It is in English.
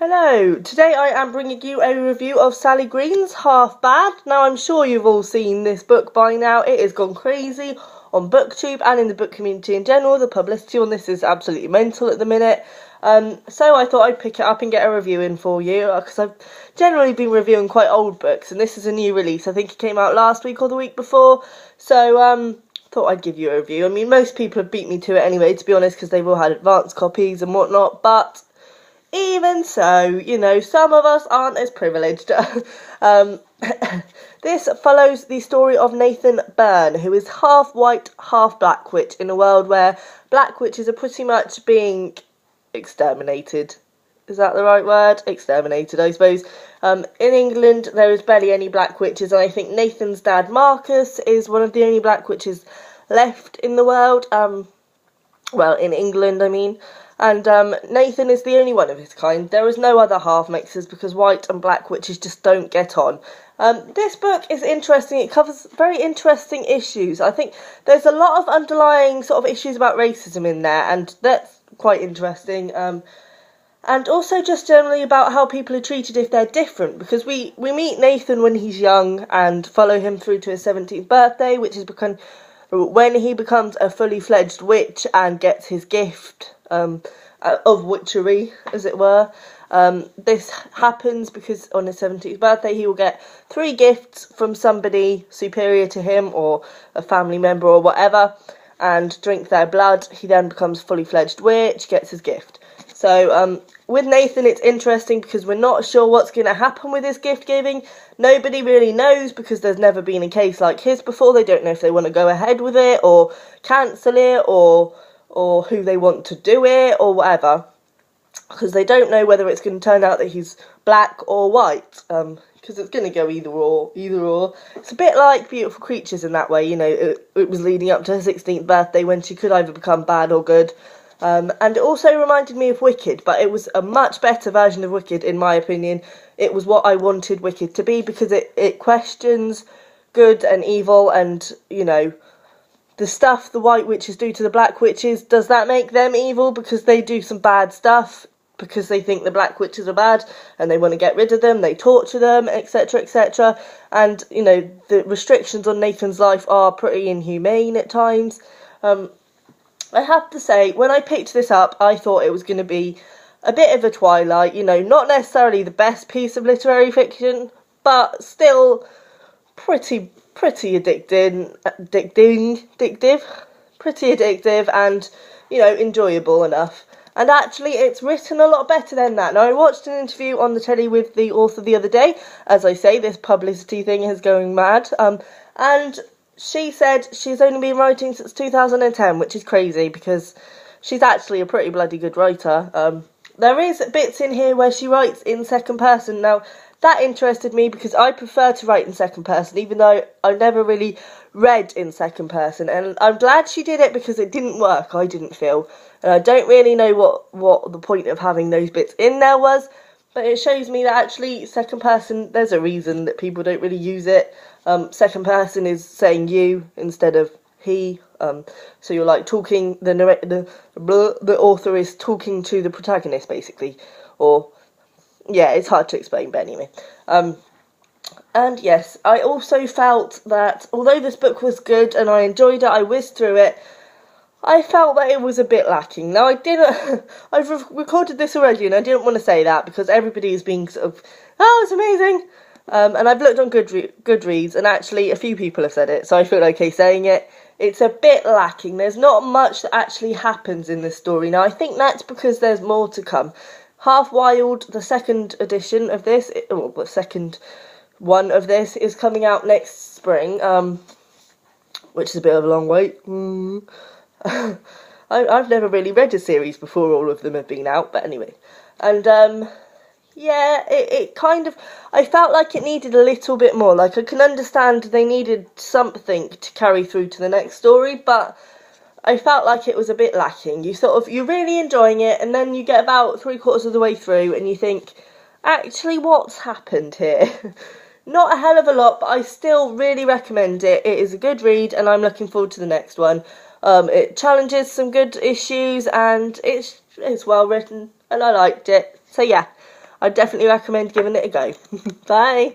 Hello, today I am bringing you a review of Sally Green's Half Bad. Now I'm sure you've all seen this book by now. It has gone crazy on BookTube and in the book community in general. The publicity on this is absolutely mental at the minute. So I thought I'd pick it up and get a review in for you, because I've generally been reviewing quite old books and this is a new release. I think it came out last week or the week before. So thought I'd give you a review. I mean, most people have beat me to it anyway, to be honest, because they've all had advanced copies and whatnot, but even so, some of us aren't as privileged. This follows the story of Nathan Byrne, who is half white, half black witch, in a world where black witches are pretty much being exterminated. Is that the right word? Exterminated, I suppose. In England, there is barely any black witches, and I think Nathan's dad, Marcus, is one of the only black witches left in the world. In England, I mean. And Nathan is the only one of his kind. There is no other half mixers because white and black witches just don't get on. This book is interesting. It covers very interesting issues. I think there's a lot of underlying sort of issues about racism in there, and that's quite interesting. And also just generally about how people are treated if they're different, because we meet Nathan when he's young and follow him through to his 17th birthday, which is when he becomes a fully fledged witch and gets his gift of witchery, as it were. This happens because on his 17th birthday he will get 3 gifts from somebody superior to him or a family member or whatever, and drink their blood. He then becomes fully fledged witch, gets his gift. So with Nathan it's interesting because we're not sure what's going to happen with his gift giving. Nobody really knows because there's never been a case like his before. They don't know if they want to go ahead with it or cancel it or who they want to do it or whatever, because they don't know whether it's going to turn out that he's black or white, because it's going to go either or. It's a bit like Beautiful Creatures in that way, it was leading up to her 16th birthday when she could either become bad or good. And it also reminded me of Wicked, but it was a much better version of Wicked in my opinion. It was what I wanted Wicked to be, because it questions good and evil and, the stuff the white witches do to the black witches. Does that make them evil because they do some bad stuff, because they think the black witches are bad and they want to get rid of them, they torture them, etc, etc. And, the restrictions on Nathan's life are pretty inhumane at times. I have to say, when I picked this up, I thought it was going to be a bit of a Twilight, not necessarily the best piece of literary fiction, but still pretty addictive, and, enjoyable enough. And actually, it's written a lot better than that. Now, I watched an interview on the telly with the author the other day. As I say, this publicity thing is going mad. And she said she's only been writing since 2010, which is crazy because she's actually a pretty bloody good writer. There is bits in here where she writes in second person. Now, that interested me because I prefer to write in second person, even though I've never really read in second person. And I'm glad she did it because it didn't work, I didn't feel. And I don't really know what the point of having those bits in there was, but it shows me that actually second person, there's a reason that people don't really use it. Second person is saying you instead of he. So you're like talking, the author is talking to the protagonist, basically. Or, yeah, it's hard to explain, but anyway. And yes, I also felt that although this book was good and I enjoyed it, I whizzed through it, I felt that it was a bit lacking. Now, I've recorded this already and I didn't want to say that because everybody is being sort of, oh, it's amazing. And I've looked on Goodreads and actually a few people have said it, so I feel okay saying it. It's a bit lacking. There's not much that actually happens in this story. Now, I think that's because there's more to come. Half Wild, the second edition of this, the second one of this, is coming out next spring, which is a bit of a long wait. I've never really read a series before all of them have been out, but anyway. And, it kind of, I felt like it needed a little bit more. Like, I can understand they needed something to carry through to the next story, but I felt like it was a bit lacking. You're really enjoying it, and then you get about 3/4 of the way through, and you think, actually, what's happened here? Not a hell of a lot, but I still really recommend it. It is a good read, and I'm looking forward to the next one. It challenges some good issues, and it's well written, and I liked it. So yeah, I definitely recommend giving it a go. Bye.